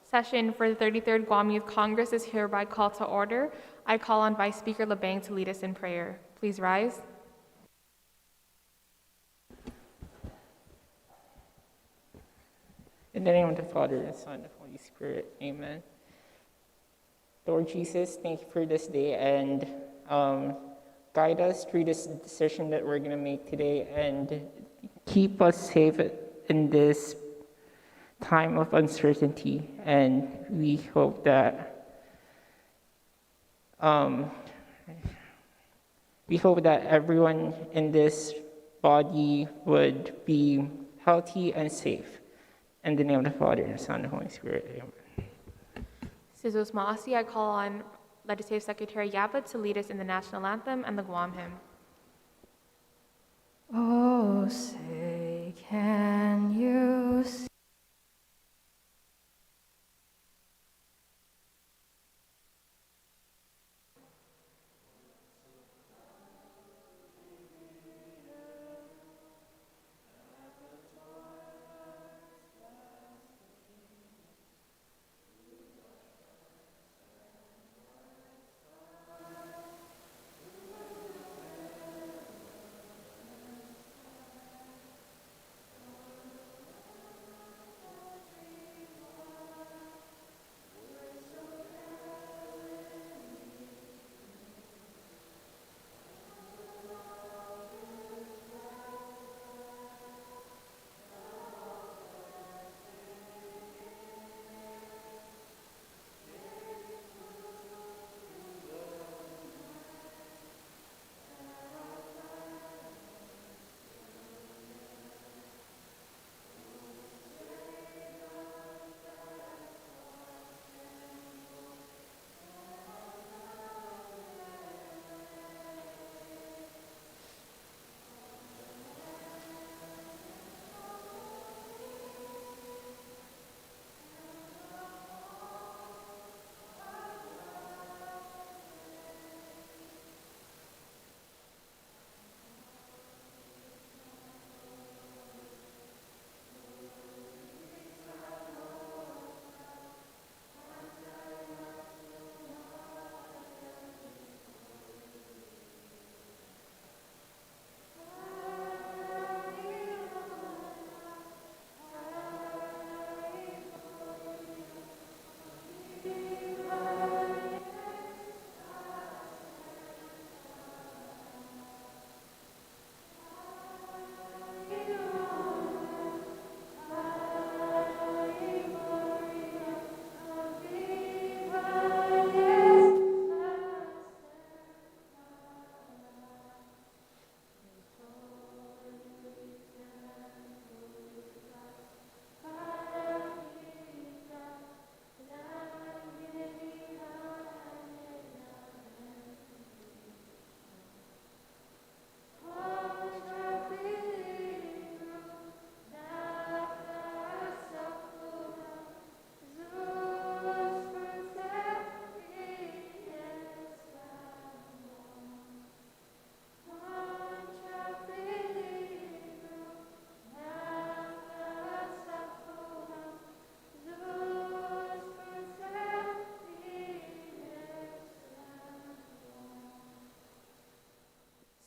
Session for the 33rd Guam Youth Congress is hereby called to order. I call on Vice Speaker Labang to lead us in prayer. Please rise. In the name of the Father, and Son, and the Holy Spirit, amen. Lord Jesus, thank you for this day, and guide us through this decision that we're going to make today, and keep us safe in this time of uncertainty. And we hope that everyone in this body would be healthy and safe. In the name of the Father, and the Son, and the Holy Spirit, amen. Sizos Maasi, I call on Legislative Secretary Yaba to lead us in the national anthem and the Guam hymn. Oh, say, can you see?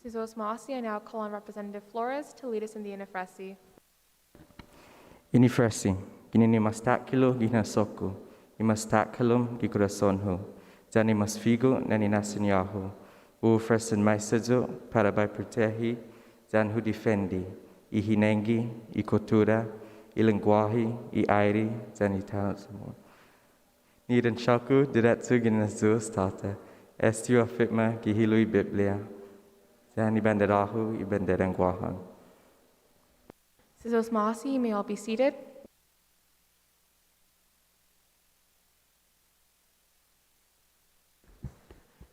Sizos Maasi, I now call on Representative Flores to lead us in the Inifresi. Inifresi, ginini mastakilo gina soku, imastakalum gi corazonho, jani mas figo nani nasinyahu, o fressen maisajo para by protehi, jan hu defendi, I hinengi, I cultura, I linguahi, I airi, jan I tausamo. Nidan shaku diretsu gina zus tata, estiu afitma gi hilui biblia, jan I banderahu, I banderanguahan. Sizos Maasi, you may all be seated.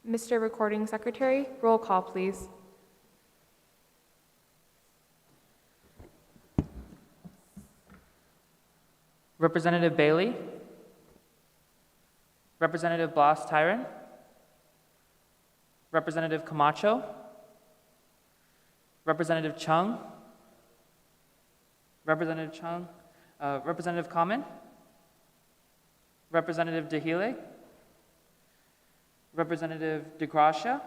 Mr. Recording Secretary, roll call, please. Representative Bailey, Representative Blas Tyron, Representative Camacho, Representative Chung, Representative Common, Representative DeHile, Representative DeGracia,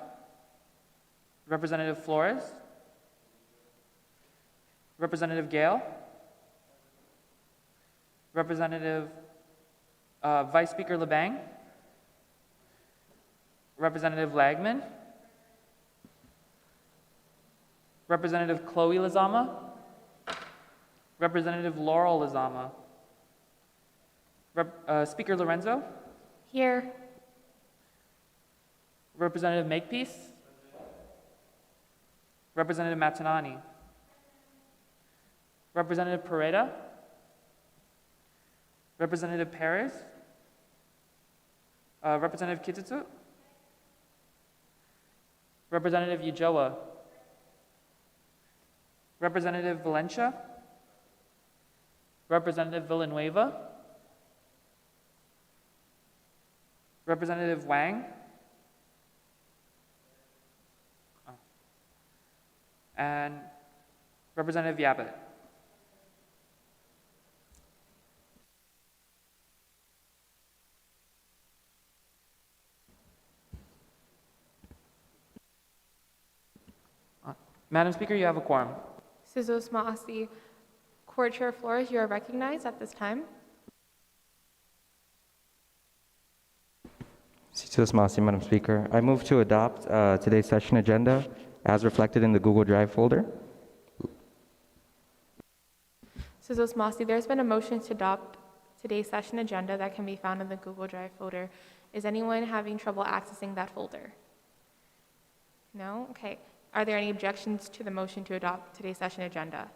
Representative Flores, Representative Gale, Representative Vice Speaker LeBang, Representative Lagman, Representative Chloe Lizama, Representative Laurel Lizama, Speaker Lorenzo, Here. Representative Makepeace, Representative Matanani, Representative Pereda, Representative Perez, Representative Kitutsu, Representative Ujoa, Representative Valencia, Representative Villanueva, Representative Wang, and Representative Yabbitt. Madam Speaker, you have a quorum. Sizos Maasi. Court Chair Flores, you are recognized at this time. Sitos Masi, Madam Speaker. I move to adopt today's session agenda as reflected in the Google Drive folder. Sizos Maasi, there's been a motion to adopt today's session agenda that can be found in the Google Drive folder. Is anyone having trouble accessing that folder? No? Okay. Are there any objections to the motion to adopt today's session agenda?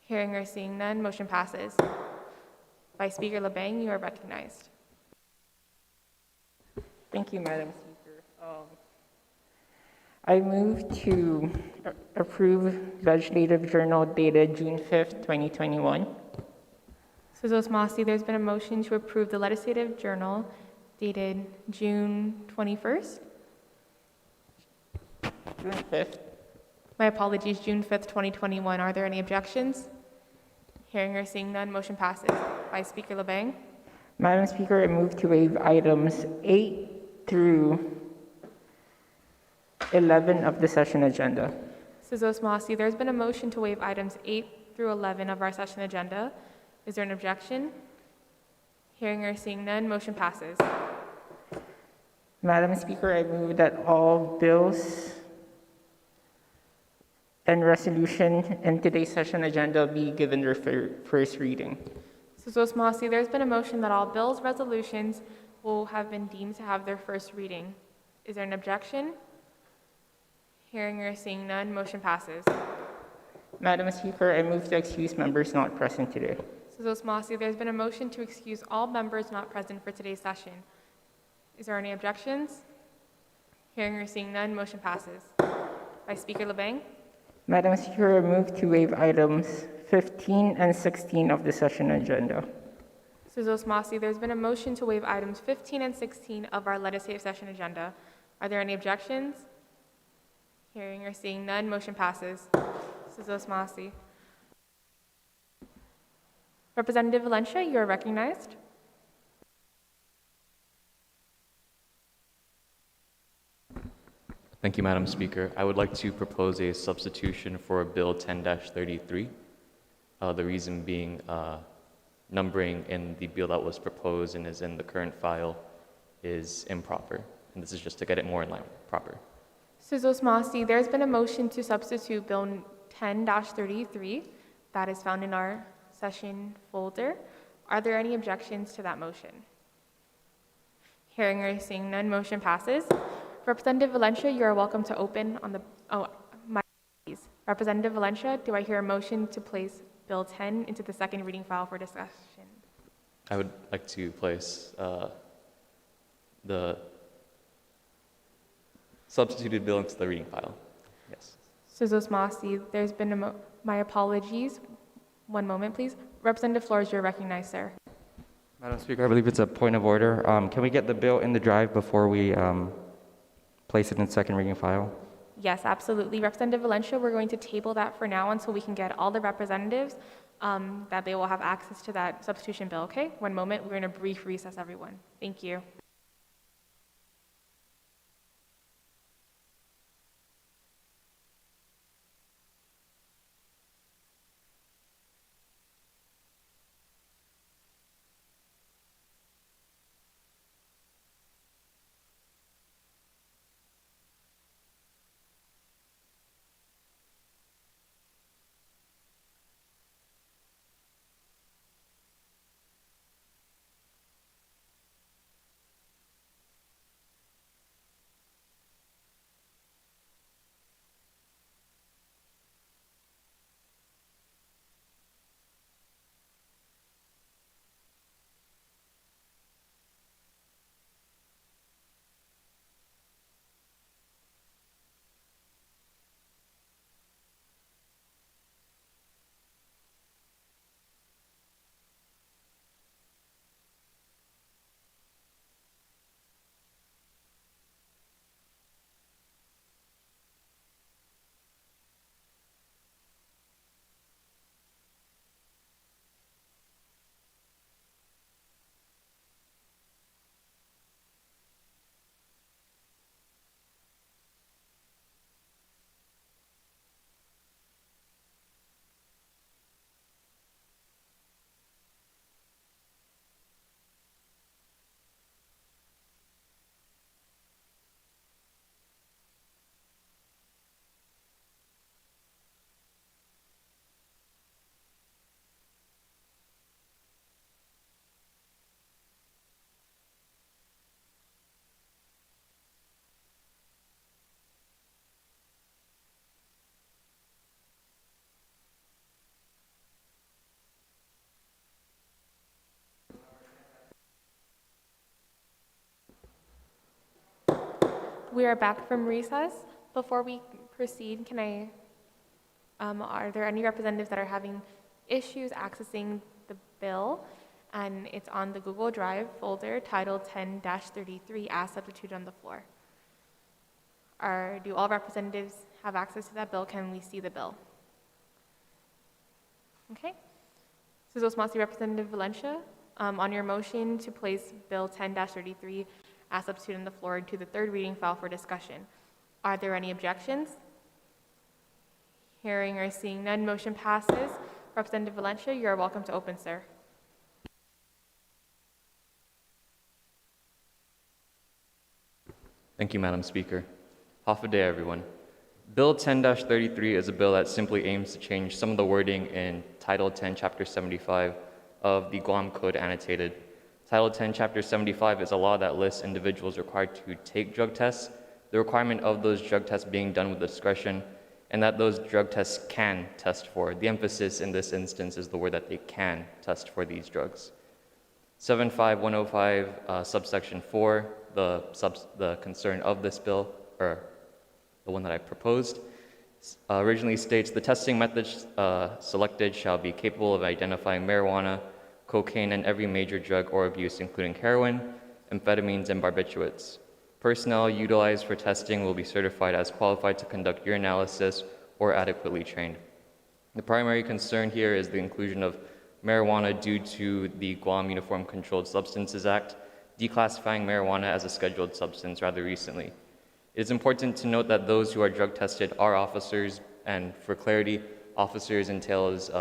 Hearing or seeing none, motion passes. Vice Speaker LeBang, you are recognized. Thank you, Madam Speaker. I move to approve Legislative Journal dated June 5th, 2021. Sizos Maasi, there's been a motion to approve the Legislative Journal dated June 21st. June 5th. My apologies, June 5th, 2021. Are there any objections? Hearing or seeing none, motion passes. Vice Speaker LeBang. Madam Speaker, I move to waive items 8 through 11 of the session agenda. Sizos Maasi, there's been a motion to waive items 8 through 11 of our session agenda. Is there an objection? Hearing or seeing none, motion passes. Madam Speaker, I move that all bills and resolution in today's session agenda be given their first reading. Sizos Maasi, there's been a motion that all bills, resolutions will have been deemed to have their first reading. Is there an objection? Hearing or seeing none, motion passes. Madam Speaker, I move to excuse members not present today. Sizos Maasi, there's been a motion to excuse all members not present for today's session. Is there any objections? Hearing or seeing none, motion passes. Vice Speaker LeBang. Madam Speaker, I move to waive items 15 and 16 of the session agenda. Sizos Maasi, there's been a motion to waive items 15 and 16 of our legislative session agenda. Are there any objections? Hearing or seeing none, motion passes. Sizos Maasi. Representative Valencia, you are recognized. Thank you, Madam Speaker. I would like to propose a substitution for Bill 10-33. The reason being numbering in the bill that was proposed and is in the current file is improper. And this is just to get it more in line, proper. Sizos Maasi, there's been a motion to substitute Bill 10-33 that is found in our session folder. Are there any objections to that motion? Hearing or seeing none, motion passes. Representative Valencia, you are welcome to open on the, my apologies. Representative Valencia, do I hear a motion to place Bill 10 into the second reading file for discussion? I would like to place the substituted bill into the reading file. Yes. Sizos Maasi, there's been my apologies. One moment, please. Representative Flores, you're recognized, sir. Madam Speaker, I believe it's a point of order. Can we get the bill in the drive before we place it in second reading file? Yes, absolutely. Representative Valencia, we're going to table that for now until we can get all the representatives that they will have access to that substitution bill, okay? One moment, we're in a brief recess, everyone. Thank you. We are back from recess. Before we proceed, are there any representatives that are having issues accessing the bill? And it's on the Google Drive folder titled 10-33 as substituted on the floor. Do all representatives have access to that bill? Can we see the bill? Okay. Sizosmasi Representative Valencia, on your motion to place Bill 10-33 as substituted on the floor into the third reading file for discussion. Are there any objections? Hearing or seeing none, motion passes. Representative Valencia, you are welcome to open, sir. Thank you, Madam Speaker. Half a day, everyone. Bill 10-33 is a bill that simply aims to change some of the wording in Title 10, Chapter 75 of the Guam Code Annotated. Title 10, Chapter 75 is a law that lists individuals required to take drug tests, the requirement of those drug tests being done with discretion, and that those drug tests can test for. The emphasis in this instance is the word that they can test for these drugs. 75105, subsection 4, the concern of this bill, or the one that I proposed, originally states the testing methods selected shall be capable of identifying marijuana, cocaine, and every major drug or abuse, including heroin, amphetamines, and barbiturates. Personnel utilized for testing will be certified as qualified to conduct urinalysis or adequately trained. The primary concern here is the inclusion of marijuana due to the Guam Uniform Controlled Substances Act, declassifying marijuana as a scheduled substance rather recently. It is important to note that those who are drug tested are officers, and for clarity, officers entails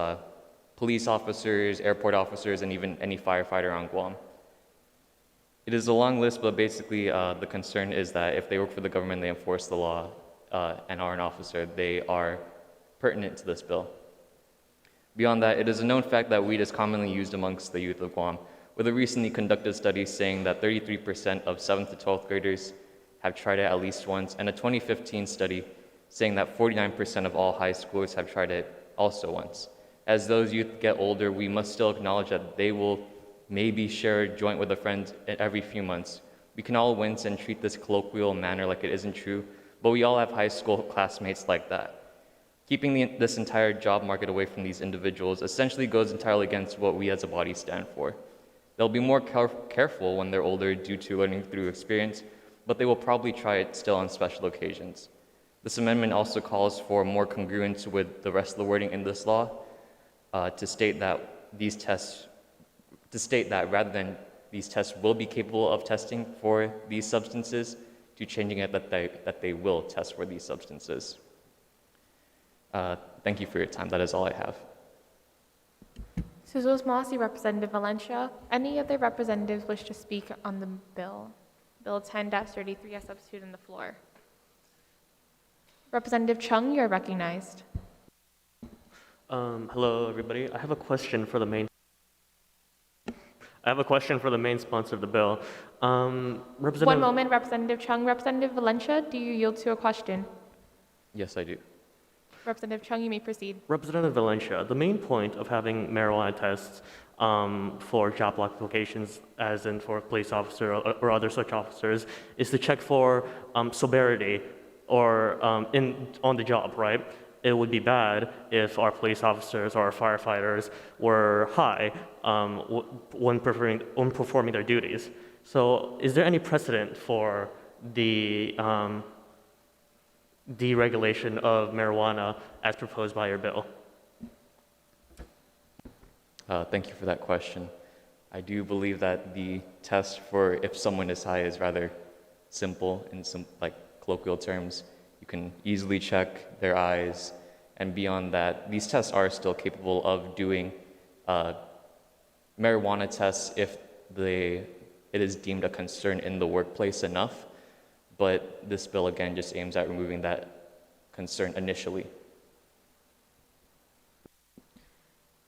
police officers, airport officers, and even any firefighter on Guam. It is a long list, but basically the concern is that if they work for the government, they enforce the law, and are an officer, they are pertinent to this bill. Beyond that, it is a known fact that weed is commonly used amongst the youth of Guam, with a recently conducted study saying that 33% of 7th to 12th graders have tried it at least once, and a 2015 study saying that 49% of all high schoolers have tried it also once. As those youth get older, we must still acknowledge that they will maybe share a joint with a friend every few months. We can all wince and treat this colloquial manner like it isn't true, but we all have high school classmates like that. Keeping this entire job market away from these individuals essentially goes entirely against what we as a body stand for. They'll be more careful when they're older due to learning through experience, but they will probably try it still on special occasions. This amendment also calls for more congruence with the rest of the wording in this law. to state that rather than these tests will be capable of testing for these substances, to changing it that they will test for these substances. Thank you for your time. That is all I have. Susan Mossy, Representative Valencia. Any other representatives wish to speak on the bill? Bill 10-33 as substituted on the floor. Representative Chung, you are recognized. Hello, everybody. I have a question for the main sponsor of the bill. Representative. One moment, Representative Chung. Representative Valencia, do you yield to a question? Yes, I do. Representative Chung, you may proceed. Representative Valencia, the main point of having marijuana tests for job applications, as in for police officer or other such officers, is to check for sobriety or on the job, right? It would be bad if our police officers or our firefighters were high when performing their duties. So is there any precedent for the deregulation of marijuana as proposed by your bill? Thank you for that question. I do believe that the test for if someone is high is rather simple in some colloquial terms. You can easily check their eyes, and beyond that, these tests are still capable of doing marijuana tests if it is deemed a concern in the workplace enough. But this bill again just aims at removing that concern initially.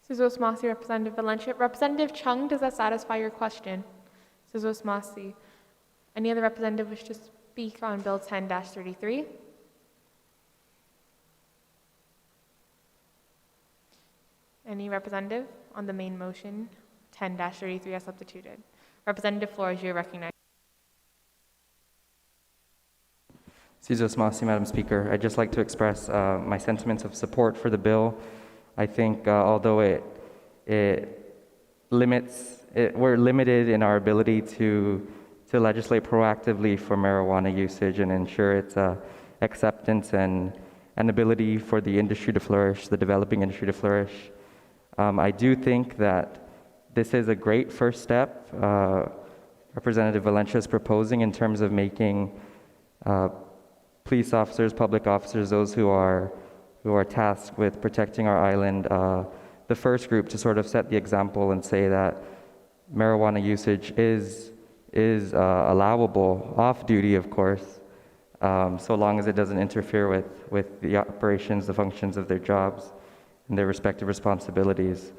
Susan Mossy, Representative Valencia. Representative Chung, does that satisfy your question? Susan Mossy. Any other representative wish to speak on Bill 10-33? Any representative on the main motion, 10-33 as substituted? Representative Flores, you're recognized. Cesar Masi, Madam Speaker. I'd just like to express my sentiments of support for the bill. I think although we're limited in our ability to legislate proactively for marijuana usage and ensure its acceptance and ability for the industry to flourish, the developing industry to flourish. I do think that this is a great first step Representative Valencia is proposing in terms of making police officers, public officers, those who are tasked with protecting our island, the first group to sort of set the example and say that marijuana usage is allowable off duty, of course, so long as it doesn't interfere with the operations, the functions of their jobs and their respective responsibilities.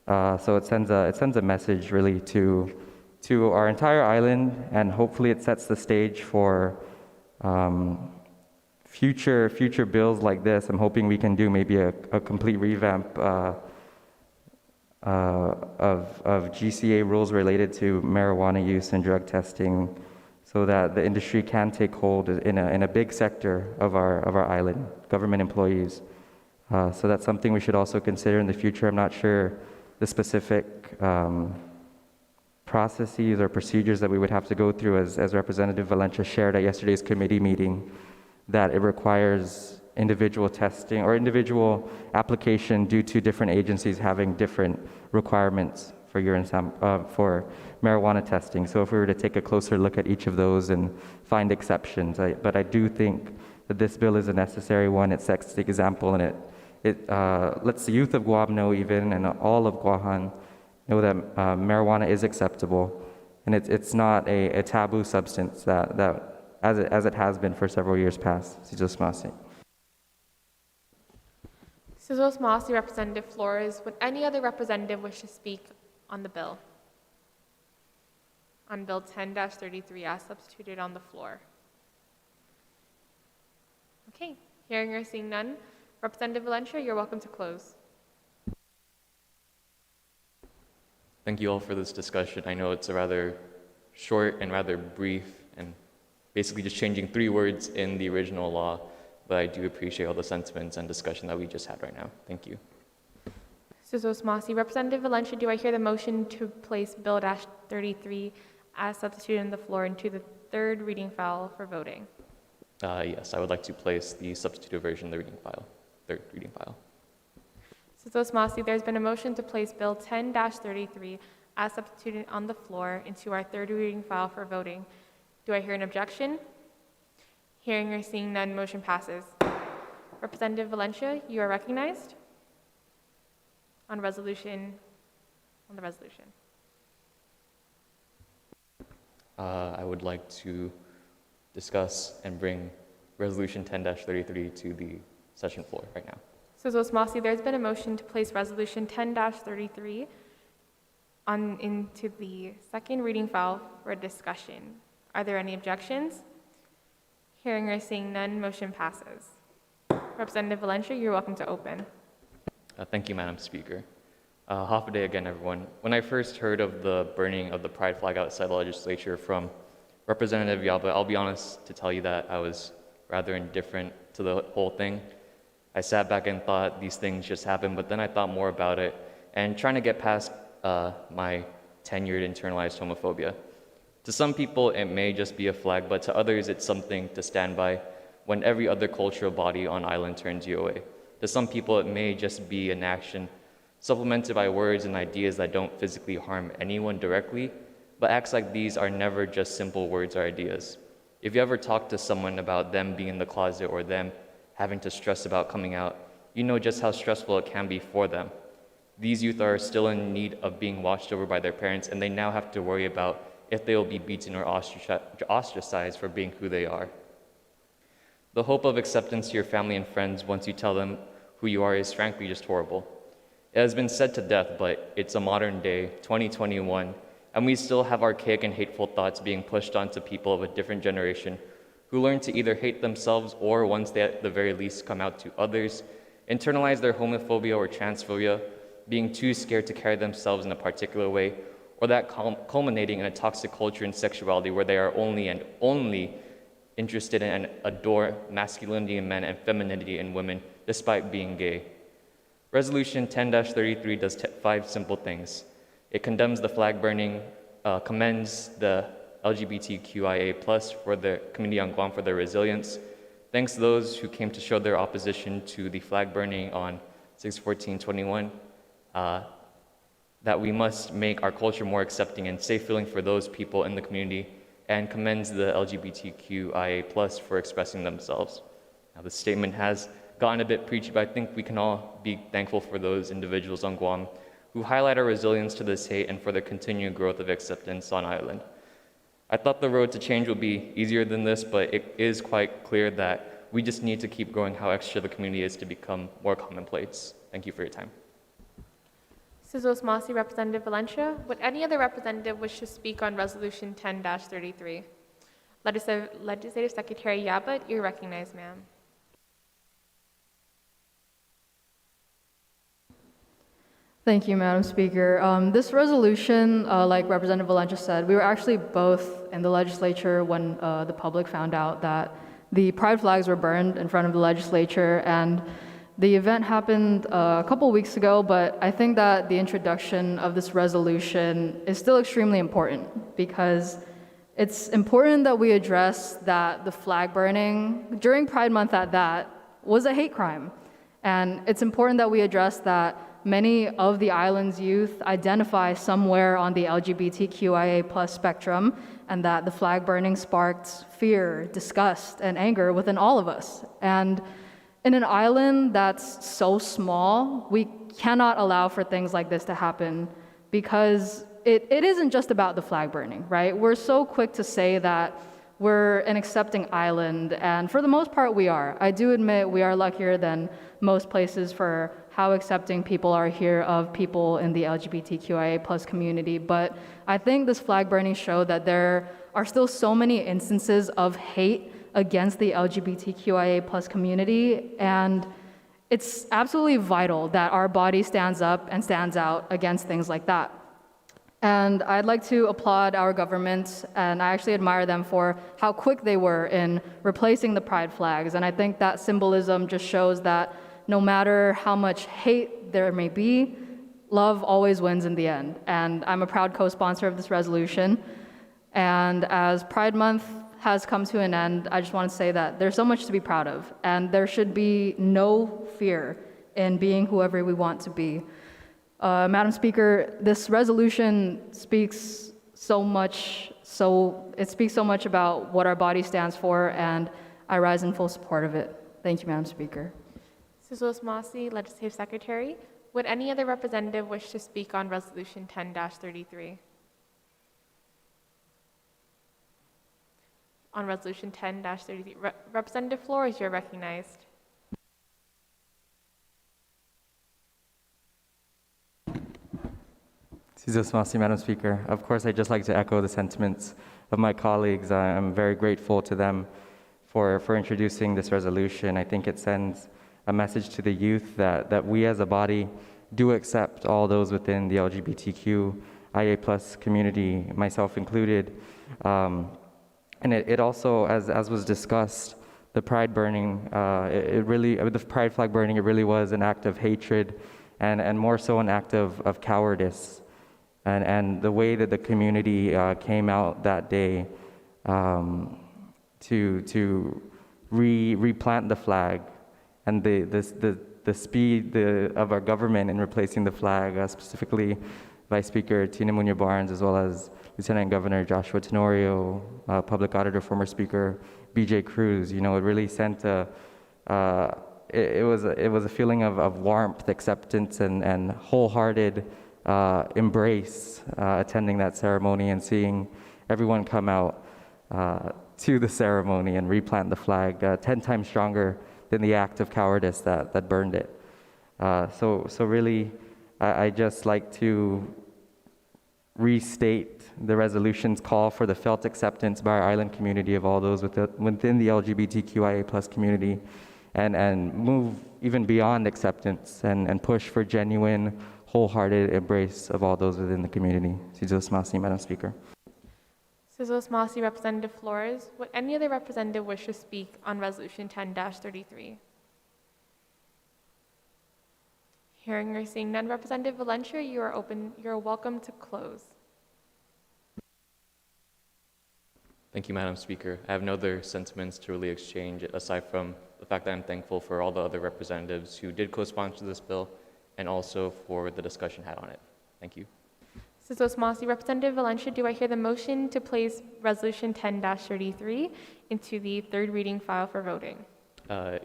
So it sends a message really to our entire island, and hopefully it sets the stage for future bills like this. I'm hoping we can do maybe a complete revamp of GCA rules related to marijuana use and drug testing, so that the industry can take hold in a big sector of our island, government employees. So that's something we should also consider in the future. I'm not sure the specific processes or procedures that we would have to go through, as Representative Valencia shared at yesterday's committee meeting, that it requires individual testing or individual application due to different agencies having different requirements for for marijuana testing. So if we were to take a closer look at each of those and find exceptions, but I do think that this bill is a necessary one. It sets the example, and it lets the youth of Guam know, even, and all of Guahan know that marijuana is acceptable, and it's not a taboo substance that as it has been for several years past. Sizos Masi. Sizos Masi, Representative Flores. Would any other representative wish to speak on the bill? On Bill 10-33 as substituted on the floor. Okay, hearing or seeing none. Representative Valencia, you're welcome to close. Thank you all for this discussion. I know it's a rather short and rather brief, and basically just changing 3 words in the original law, but I do appreciate all the sentiments and discussion that we just had right now. Thank you. Sizos Masi. Representative Valencia, do I hear the motion to place Bill 33 as substituted on the floor into the 3rd reading file for voting? Yes, I would like to place the substituted version in the 3rd reading file. Mrs. Osmasi, there's been a motion to place Bill 10-33 as substituted on the floor into our third reading file for voting. Do I hear an objection? Hearing or seeing none, motion passes. Representative Valencia, you are recognized on the resolution. I would like to discuss and bring Resolution 10-33 to the session floor right now. Mrs. Osmasi, there's been a motion to place Resolution 10-33 into the second reading file for discussion. Are there any objections? Hearing or seeing none, motion passes. Representative Valencia, you're welcome to open. Thank you, Madam Speaker. Half a day again, everyone. When I first heard of the burning of the pride flag outside the legislature from Representative Yaba, I'll be honest to tell you that I was rather indifferent to the whole thing. I sat back and thought these things just happen, but then I thought more about it and trying to get past my tenured internalized homophobia. To some people, it may just be a flag, but to others, it's something to stand by when every other cultural body on island turns you away. To some people, it may just be an action supplemented by words and ideas that don't physically harm anyone directly, but acts like these are never just simple words or ideas. If you ever talk to someone about them being in the closet or them having to stress about coming out, you know just how stressful it can be for them. These youth are still in need of being watched over by their parents, and they now have to worry about if they will be beaten or ostracized for being who they are. The hope of acceptance to your family and friends once you tell them who you are is frankly just horrible. It has been said to death, but it's a modern day, 2021, and we still have archaic and hateful thoughts being pushed onto people of a different generation who learn to either hate themselves or, once they at the very least come out to others, internalize their homophobia or transphobia, being too scared to carry themselves in a particular way, or that culminating in a toxic culture and sexuality where they are only interested in and adore masculinity in men and femininity in women, despite being gay. Resolution 10-33 does 5 simple things. It condemns the flag burning, commends the LGBTQIA+ for the community on Guam for their resilience, thanks those who came to show their opposition to the flag burning on 6/14/21, that we must make our culture more accepting and safe-feeling for those people in the community, and commends the LGBTQIA+ for expressing themselves. Now, the statement has gotten a bit preachy, but I think we can all be thankful for those individuals on Guam who highlight our resilience to this hate and for the continued growth of acceptance on island. I thought the road to change would be easier than this, but it is quite clear that we just need to keep growing how extra the community is to become more commonplace. Thank you for your time. Mrs. Osmasi, Representative Valencia. Would any other representative wish to speak on Resolution 10-33? Legislative Secretary Yaba, you're recognized, ma'am. Thank you, Madam Speaker. This resolution, like Representative Valencia said, we were actually both in the legislature when the public found out that the pride flags were burned in front of the legislature, and the event happened a couple weeks ago, but I think that the introduction of this resolution is still extremely important because it's important that we address that the flag burning during Pride Month at that was a hate crime. And it's important that we address that many of the island's youth identify somewhere on the LGBTQIA+ spectrum, and that the flag burning sparked fear, disgust, and anger within all of us. And in an island that's so small, we cannot allow for things like this to happen because it isn't just about the flag burning, right? We're so quick to say that we're an accepting island, and for the most part we are. I do admit we are luckier than most places for how accepting people are here of people in the LGBTQIA+ community, but I think this flag burning showed that there are still so many instances of hate against the LGBTQIA+ community, and it's absolutely vital that our body stands up and stands out against things like that. And I'd like to applaud our government, and I actually admire them for how quick they were in replacing the pride flags. And I think that symbolism just shows that no matter how much hate there may be, love always wins in the end. And I'm a proud co-sponsor of this resolution. And as Pride Month has come to an end, I just want to say that there's so much to be proud of, and there should be no fear in being whoever we want to be. Madam Speaker, this resolution speaks so much about what our body stands for, and I rise in full support of it. Thank you, Madam Speaker. Mrs. Osmasi, Legislative Secretary. Would any other representative wish to speak on Resolution 10-33? On Resolution 10-33. Representative Flores, you're recognized. Mrs. Osmasi, Madam Speaker. Of course, I'd just like to echo the sentiments of my colleagues. I'm very grateful to them for introducing this resolution. I think it sends a message to the youth that we as a body do accept all those within the LGBTQIA+ community, myself included. And it also, as was discussed, the pride burning, the pride flag burning, it really was an act of hatred and more so an act of cowardice. And the way that the community came out that day to replant the flag, and the speed of our government in replacing the flag, specifically Vice Speaker Tina Munoz Barnes, as well as Lieutenant Governor Joshua Tenorio, Public Auditor, former Speaker BJ Cruz. It really sent it was a feeling of warmth, acceptance, and wholehearted embrace attending that ceremony and seeing everyone come out to the ceremony and replant the flag 10 times stronger than the act of cowardice that burned it. So really, I just like to restate the resolution's call for the felt acceptance by our island community of all those within the LGBTQIA+ community, and move even beyond acceptance and push for genuine, wholehearted embrace of all those within the community. Sizos Masi, Madam Speaker. Sizos Masi, Representative Flores. Would any other representative wish to speak on Resolution 10-33? Hearing or seeing none, Representative Valencia, you are welcome to close. Thank you, Madam Speaker. I have no other sentiments to really exchange aside from the fact that I'm thankful for all the other representatives who did co-sponsor this bill and also for the discussion had on it. Thank you. Sizos Masi, Representative Valencia, do I hear the motion to place Resolution 10-33 into the third reading file for voting?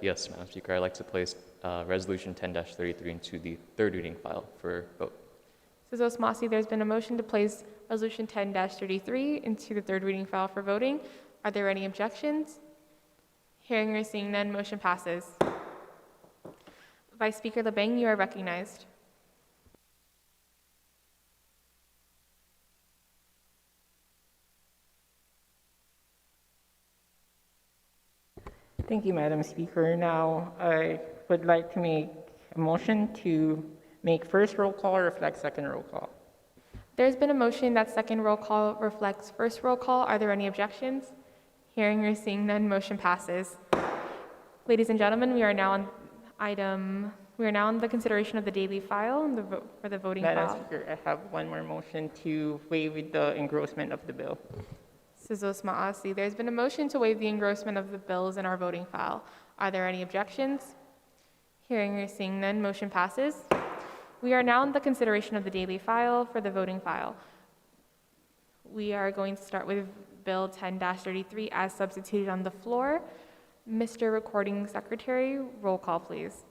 Yes, Madam Speaker. I'd like to place Resolution 10-33 into the third reading file for vote. Sizos Masi, there's been a motion to place Resolution 10-33 into the third reading file for voting. Are there any objections? Hearing or seeing none, motion passes. Vice Speaker LeBang, you are recognized. Thank you, Madam Speaker. Now, I would like to make a motion to make first roll call reflect second roll call. There's been a motion that second roll call reflects first roll call. Are there any objections? Hearing or seeing none, motion passes. Ladies and gentlemen, we are now on the consideration of the daily file and for the voting Madam file. Speaker, I have one more motion to waive the engrossment of the bill. Sizos Ma'asi, there's been a motion to waive the engrossment of the bills in our voting file. Are there any objections? Hearing or seeing none, motion passes. We are now in the consideration of the daily file for the voting file. We are going to start with Bill 10-33 as substituted on the floor. Mr. Recording Secretary, roll call, please.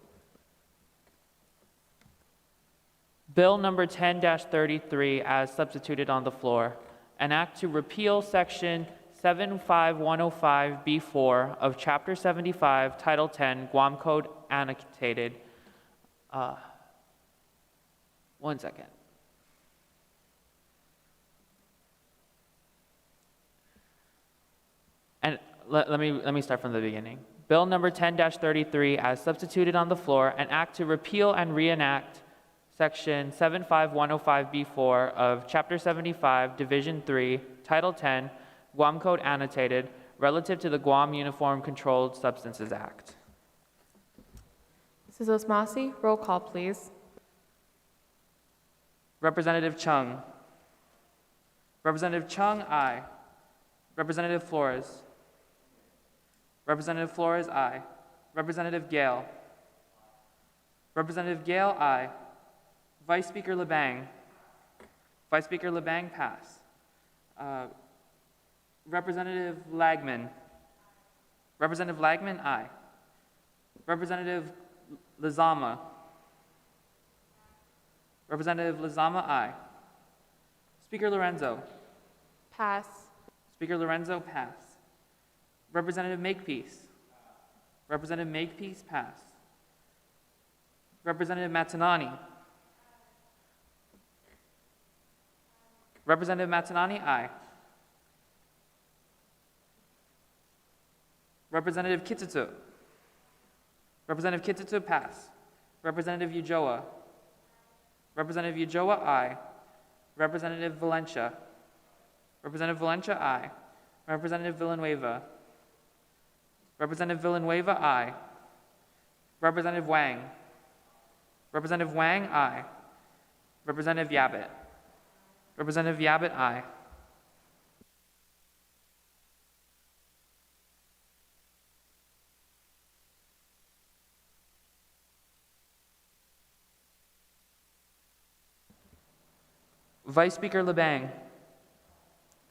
Bill number 10-33 as substituted on the floor. An act to repeal Section 75105B4 of Chapter 75, Title 10, Guam Code Annotated. One second. And let me start from the beginning. Bill number 10-33 as substituted on the floor, an act to repeal and reenact Section 75105B4 of Chapter 75, Division 3, Title 10, Guam Code Annotated, relative to the Guam Uniform Controlled Substances Act. Sizos Ma'asi, roll call, please. Representative Chung. Representative Chung, aye. Representative Flores. Representative Flores, aye. Representative Gale. Representative Gale, aye. Vice Speaker LeBang. Vice Speaker LeBang, pass. Representative Lagman. Representative Lagman, aye. Representative Lizama. Representative Lizama, aye. Speaker Lorenzo. Pass. Speaker Lorenzo, pass. Representative Makepeace. Representative Makepeace, pass. Representative Matanani. Representative Matanani, aye. Representative Kitutu. Representative Kitutu, pass. Representative Ujoa. Representative Ujoa, aye. Representative Valencia. Representative Valencia, aye. Representative Villanueva. Representative Villanueva, aye. Representative Wang. Representative Wang, aye. Representative Yabbitt. Representative Yabbitt, aye. Vice Speaker LeBang.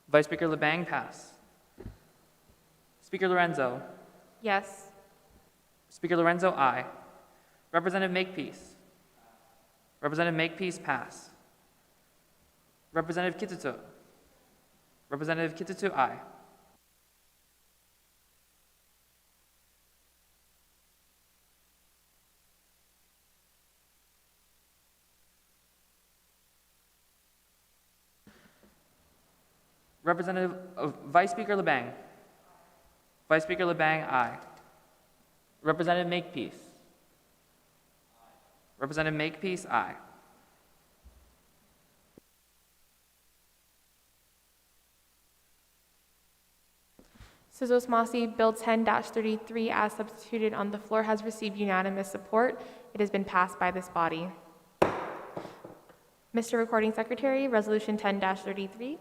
Vice Speaker LeBang, pass. Speaker Lorenzo. Yes. Speaker Lorenzo, aye. Representative Makepeace. Representative Makepeace, pass. Representative Kitutu. Representative Kitutu, aye. Representative Vice Speaker LeBang. Vice Speaker LeBang, aye. Representative Makepeace. Representative Makepeace, aye. Sizos Mossy, Bill 10-33, as substituted on the floor, has received unanimous support. It has been passed by this body. Mr. Recording Secretary, Resolution 10-33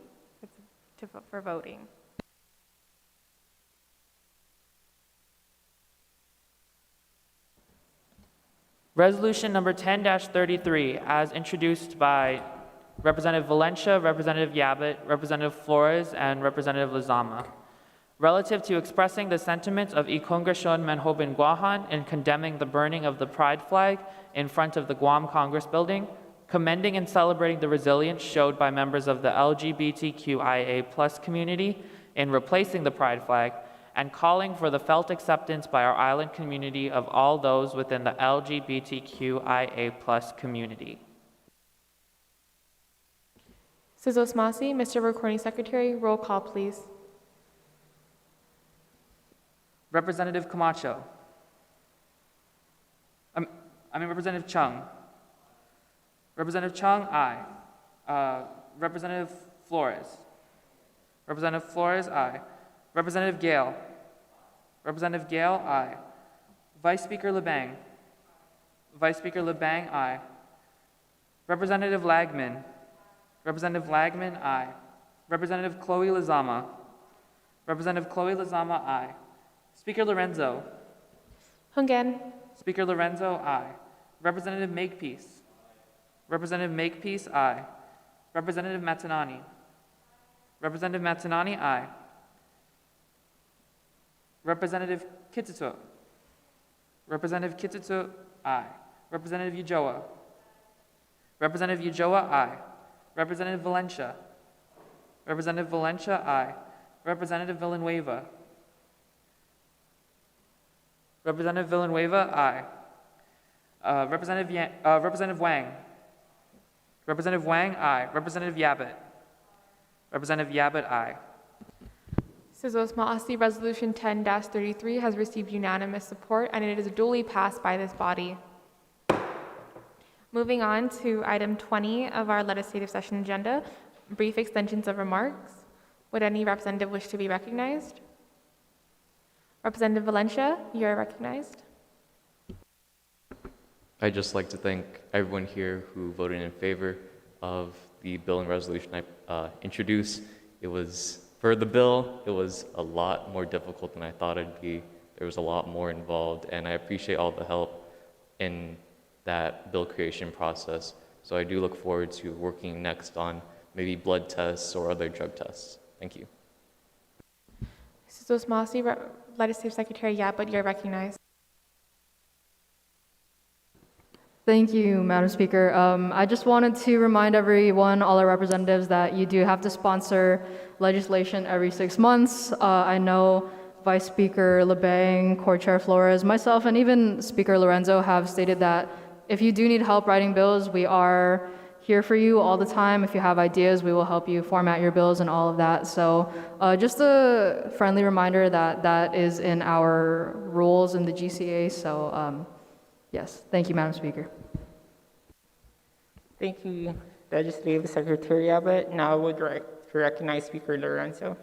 for voting. Resolution number 10-33, as introduced by Representative Valencia, Representative Yabbitt, Representative Flores, and Representative Lizama, relative to expressing the sentiments of Y Congregación Manhoben Guahan in condemning the burning of the pride flag in front of the Guam Congress building, commending and celebrating the resilience showed by members of the LGBTQIA+ community in replacing the pride flag, and calling for the felt acceptance by our island community of all those within the LGBTQIA+ community. Sizos Mossy, Mr. Recording Secretary, roll call, please. Representative Camacho. Representative Chung. Representative Chung, aye. Representative Flores. Representative Flores, aye. Representative Gale. Representative Gale, aye. Vice Speaker LeBang. Vice Speaker LeBang, aye. Representative Lagman. Representative Lagman, aye. Representative Chloe Lizama. Representative Chloe Lizama, aye. Speaker Lorenzo. Hungan. Speaker Lorenzo, aye. Representative Makepeace. Representative Makepeace, aye. Representative Matanani. Representative Matanani, aye. Representative Kitutu. Representative Kitutu, aye. Representative Ujoa. Representative Ujoa, aye. Representative Valencia. Representative Valencia, aye. Representative Villanueva. Representative Villanueva, aye. Representative Wang. Representative Wang, aye. Representative Yabbitt. Representative Yabbitt, aye. Sizos Mossy, Resolution 10-33 has received unanimous support, and it is duly passed by this body. Moving on to item 20 of our legislative session agenda, brief extensions of remarks. Would any representative wish to be recognized? Representative Valencia, you are recognized. I'd just like to thank everyone here who voted in favor of the bill and resolution I introduced. For the bill, it was a lot more difficult than I thought it'd be. There was a lot more involved, and I appreciate all the help in that bill creation process. So I do look forward to working next on maybe blood tests or other drug tests. Thank you. Mrs. Osmasi, Legislative Secretary Yabut, you're recognized. Thank you, Madam Speaker. I just wanted to remind everyone, all our representatives, that you do have to sponsor legislation every 6 months. I know Vice Speaker LeBang, Co-Chair Flores, myself, and even Speaker Lorenzo have stated that if you do need help writing bills, we are here for you all the time. If you have ideas, we will help you format your bills and all of that. So just a friendly reminder that that is in our rules in the GCA. So yes, thank you, Madam Speaker. Thank you, Legislative Secretary Abbott. Now I would recognize Speaker Lorenzo.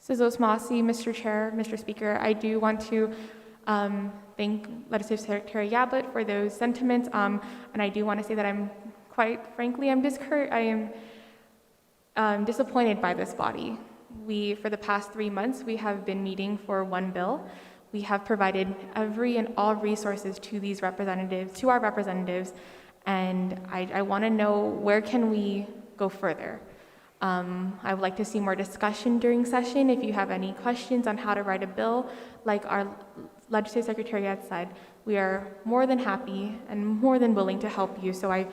Mrs. Osmasi, Mr. Chair, Mr. Speaker, I do want to thank Legislative Secretary Yabut for those sentiments, and I do want to say that I'm quite frankly, I'm disappointed by this body. For the past 3 months, we have been meeting for one bill. We have provided every and all resources to these representatives, to our representatives, and I want to know where can we go further. I would like to see more discussion during session. If you have any questions on how to write a bill, like our Legislative Secretary had said, we are more than happy and more than willing to help you. So I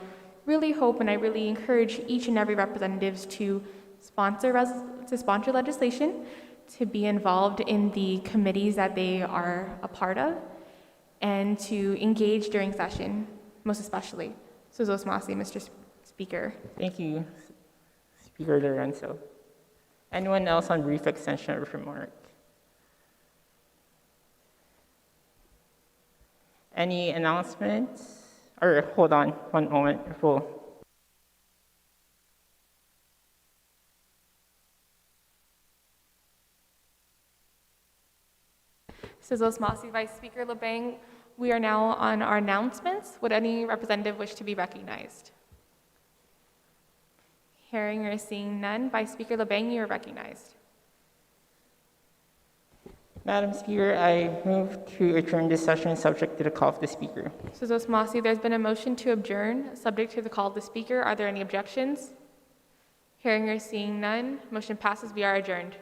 really hope and I really encourage each and every representatives to sponsor legislation, to be involved in the committees that they are a part of, and to engage during session, most especially. So Osmasi, Mr. Speaker. Thank you, Speaker Lorenzo. Anyone else on brief extension of remark? Any announcements? Or hold on, one moment. Mrs. Osmasi, Vice Speaker LeBang, we are now on our announcements. Would any representative wish to be recognized? Hearing or seeing none, Vice Speaker LeBang, you are recognized. Madam Speaker, I move to adjourn this session subject to the call of the Speaker. Mrs. Osmasi, there's been a motion to adjourn, subject to the call of the Speaker. Are there any objections? Hearing or seeing none, motion passes. We are adjourned.